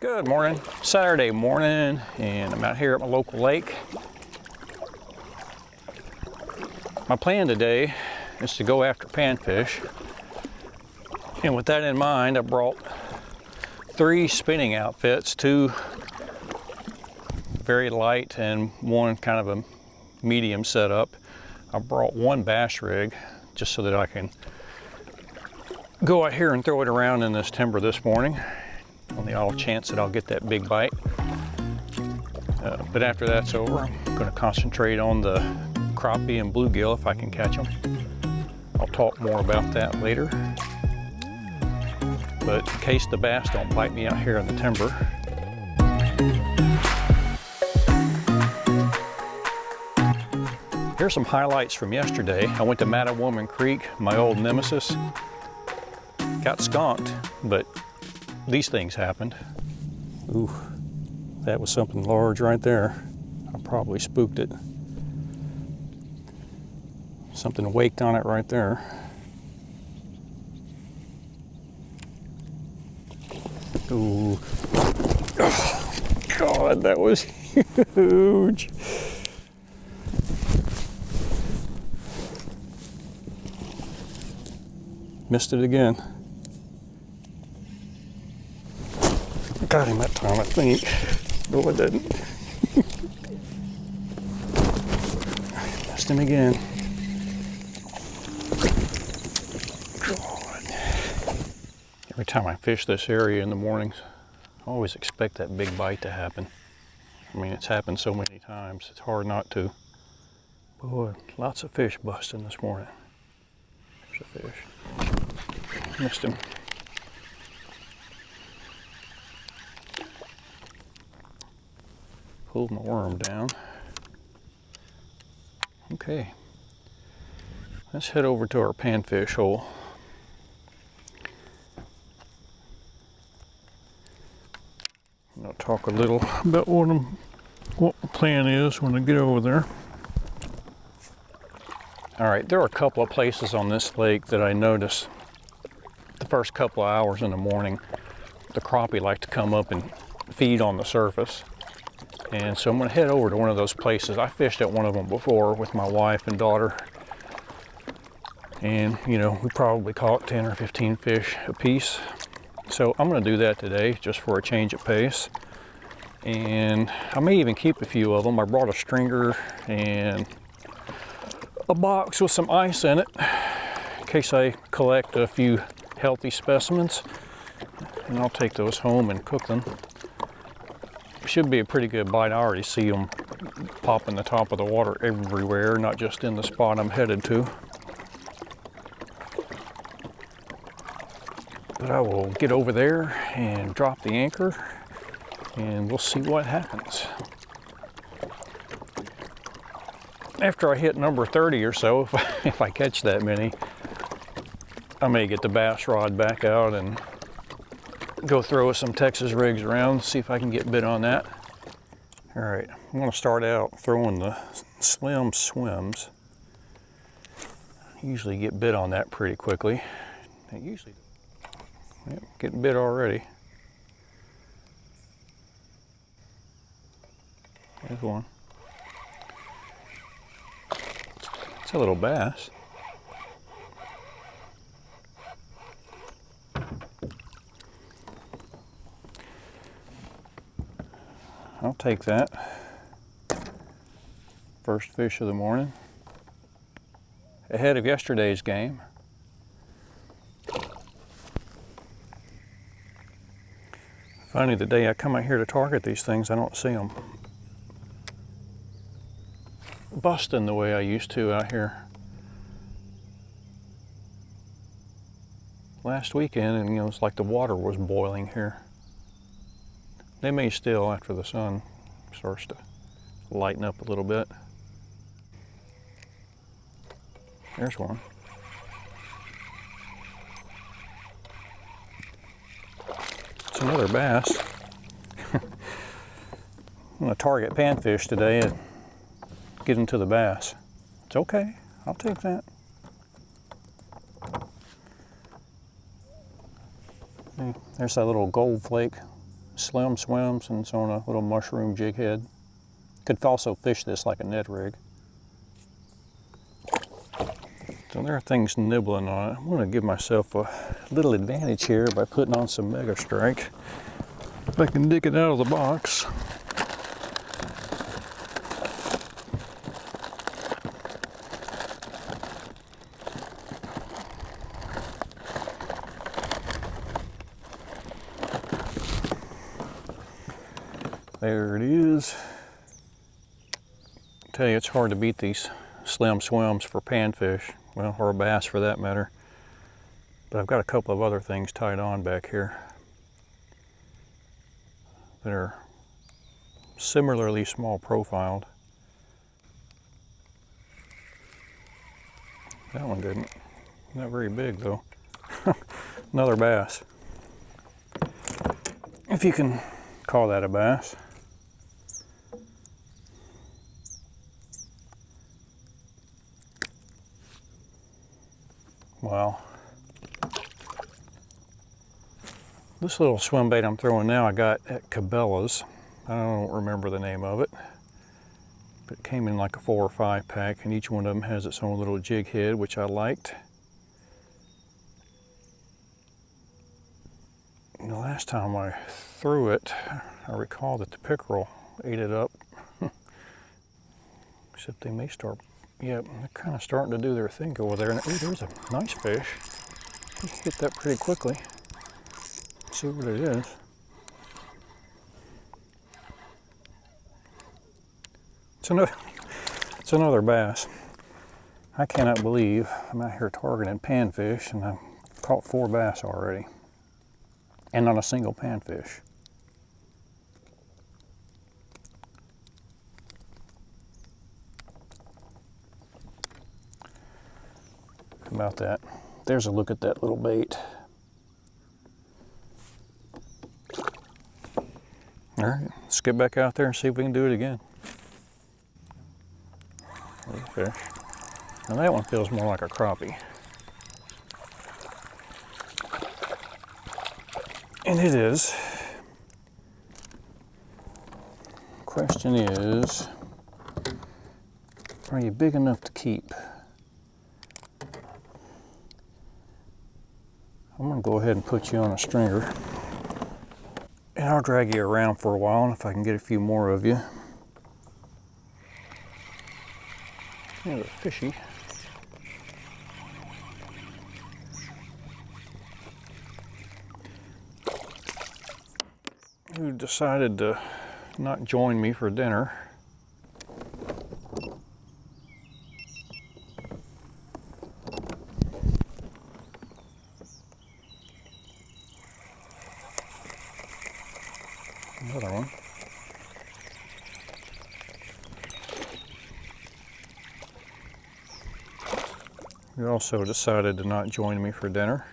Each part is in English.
Good morning, Saturday morning, and I'm out here at my local lake. My plan today is to go after panfish, and with that in mind, I brought 3 spinning outfits, 2 very light and 1 kind of a medium setup. I brought 1 bass rig just so that I can go out here and throw it around in this timber this morning on the off chance that I'll get that big bite. But after that's over, I'm going to concentrate on the crappie and bluegill if I can catch them. I'll talk more about that later. But in case the bass don't bite me out here in the timber, here's some highlights from yesterday. I went to Mattawoman Creek, my old nemesis. Got skunked, but these things happened. Ooh, that was something large right there. I probably spooked it. Something waked on it right there. Ooh. Oh, God, that was huge. Missed it again. Got him that time, I think. No, I didn't. Missed him again. God. Every time I fish this area in the mornings, I always expect that big bite to happen. I mean, it's happened so many times, it's hard not to. Boy, lots of fish busting this morning. There's a fish. Missed him. Pulled my worm down. Okay, let's head over to our panfish hole. I'll talk a little about what my plan is when I get over there. All right, there are a couple of places on this lake that I notice the first couple of hours in the morning, the crappie like to come up and feed on the surface. And so I'm gonna head over to one of those places. I fished at one of them before with my wife and daughter. And you know, we probably caught 10 or 15 fish a piece. So I'm gonna do that today just for a change of pace. And I may even keep a few of them. I brought a stringer and a box with some ice in it in case I collect a few healthy specimens. And I'll take those home and cook them. Should be a pretty good bite. I already see them popping the top of the water everywhere, not just in the spot I'm headed to. But I will get over there and drop the anchor and we'll see what happens. After I hit number 30 or so, if I catch that many, I may get the bass rod back out and go throw some Texas rigs around, see if I can get bit on that. All right, I'm gonna start out throwing the slim swims. I usually get bit on that pretty quickly. Yep, getting bit already. There's one. It's a little bass. I'll take that. First fish of the morning. Ahead of yesterday's game. Funny, the day I come out here to target these things, I don't see them busting the way I used to out here. Last weekend, and you know, it's like the water was boiling here. They may still after the sun starts to lighten up a little bit. There's one. It's another bass. I'm gonna target panfish today and get into the bass. It's okay, I'll take that. There's that little gold flake slim swims and it's on a little mushroom jig head. Could also fish this like a Ned rig. So there are things nibbling on it. I'm going to give myself a little advantage here by putting on some Mega Strike. If I can dig it out of the box. There it is. I tell you, it's hard to beat these slim swims for panfish, well, or bass for that matter. But I've got a couple of other things tied on back here that are similarly small profiled. That one didn't. Not very big though. Another bass. If you can call that a bass. Wow. This little swim bait I'm throwing now I got at Cabela's. I don't remember the name of it, but it came in like a 4 or 5 pack, and each one of them has its own little jig head, which I liked. And the last time I threw it, I recall that the pickerel ate it up. Except they may start, yeah, they're kind of starting to do their thing over there. And ooh, there's a nice fish. You can get that pretty quickly. See what it is. It's another bass. I cannot believe I'm out here targeting panfish and I've caught 4 bass already. And not a single panfish. How about that? There's a look at that little bait. All right, let's get back out there and see if we can do it again. Little fish. Now that one feels more like a crappie. And it is. Question is, are you big enough to keep? I'm gonna go ahead and put you on a stringer. And I'll drag you around for a while, and if I can get a few more of you. There's a fishy. Who decided to not join me for dinner. Another one. You also decided to not join me for dinner.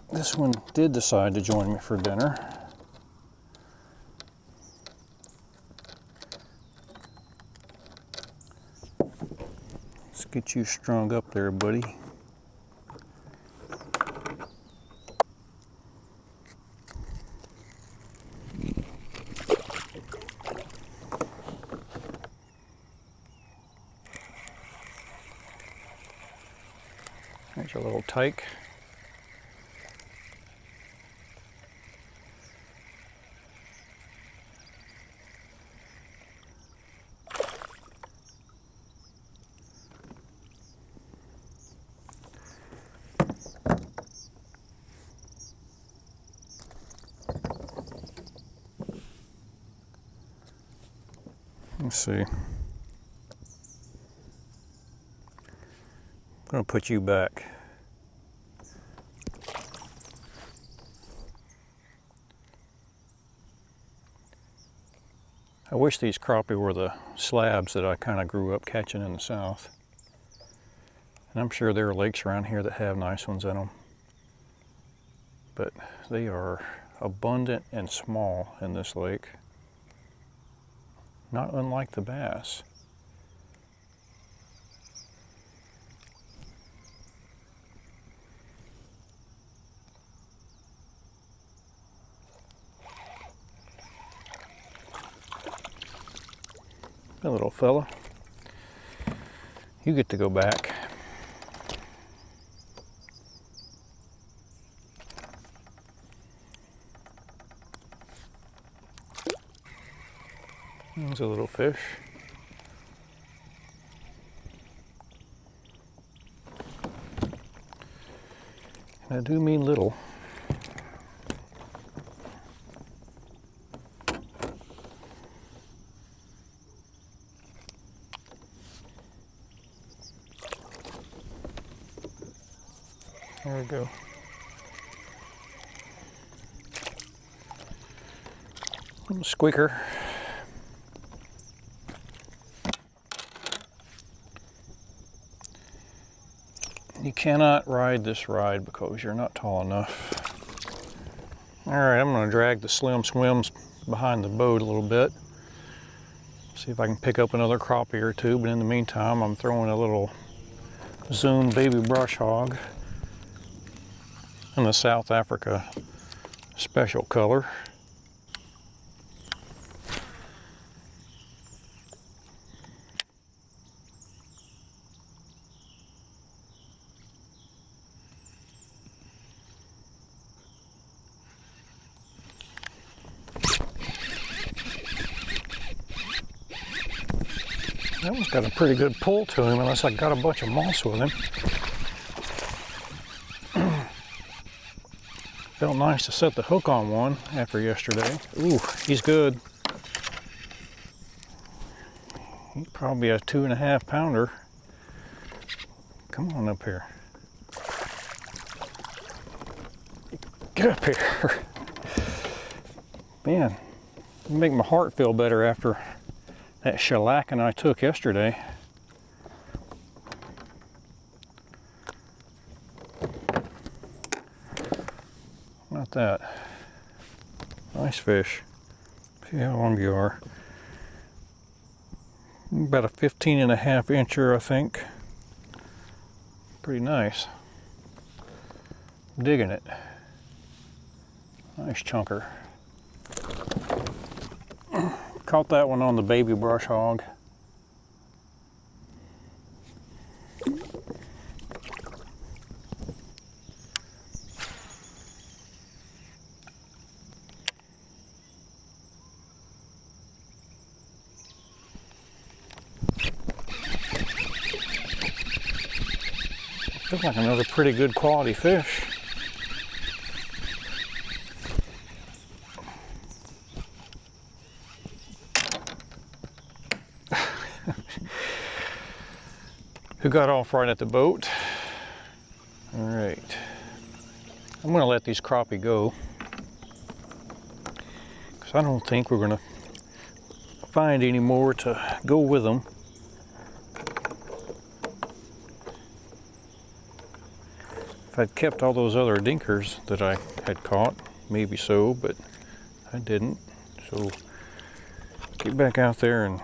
This one did decide to join me for dinner. Let's get you strung up there, buddy. There's a little tyke. Let's see. I'm going to put you back. I wish these crappie were the slabs that I kind of grew up catching in the south. And I'm sure there are lakes around here that have nice ones in them. But they are abundant and small in this lake. Not unlike the bass. Hey, little fella, you get to go back. There's a little fish. And I do mean little. There we go. Little squeaker. You cannot ride this ride because you're not tall enough. All right, I'm gonna drag the slim swims behind the boat a little bit. See if I can pick up another crappie or two, but in the meantime, I'm throwing a little zman baby brush hog in the South Africa special color. That one's got a pretty good pull to him, unless I got a bunch of moss with him. Felt nice to set the hook on one after yesterday. Ooh, he's good. He's probably a 2.5 pounder. Come on up here. Get up here. Man, it make my heart feel better after that shellacking I took yesterday. Not that. Nice fish. See how long you are. About a 15.5 incher, I think. Pretty nice. Digging it. Nice chunker. Caught that one on the baby brush hog. Looks like another pretty good quality fish. Who got off right at the boat. All right, I'm gonna let these crappie go because I don't think we're gonna find any more to go with them. If I'd kept all those other dinkers that I had caught, maybe so, but I didn't. So get back out there and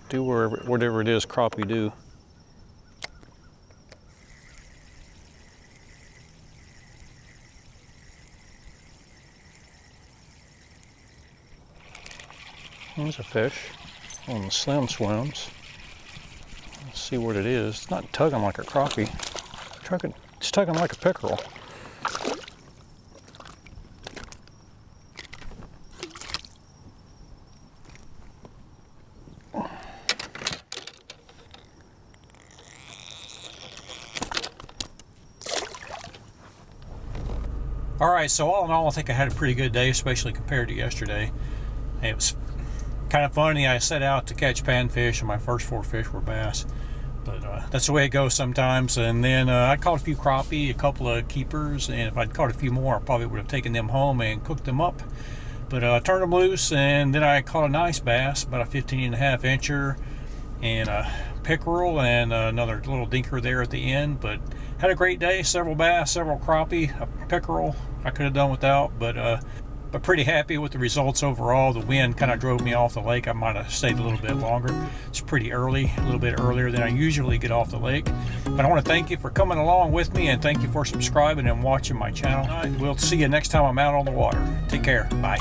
do whatever it is crappie do. There's a fish on the slim swims. Let's see what it is. It's not tugging like a crappie. It's tugging like a pickerel. All right, so all in all, I think I had a pretty good day, especially compared to yesterday. It was kind of funny. I set out to catch panfish, and my first 4 fish were bass. But that's the way it goes sometimes. And then I caught a few crappie, a couple of keepers, and if I'd caught a few more, I probably would have taken them home and cooked them up. But I turned them loose, and then I caught a nice bass, about a 15.5 incher, and a pickerel, and another little dinker there at the end. But had a great day, several bass, several crappie, a pickerel I could have done without, but pretty happy with the results overall. The wind kind of drove me off the lake. I might have stayed a little bit longer. It's pretty early, a little bit earlier than I usually get off the lake. But I want to thank you for coming along with me, and thank you for subscribing and watching my channel. We'll see you next time I'm out on the water. Take care. Bye.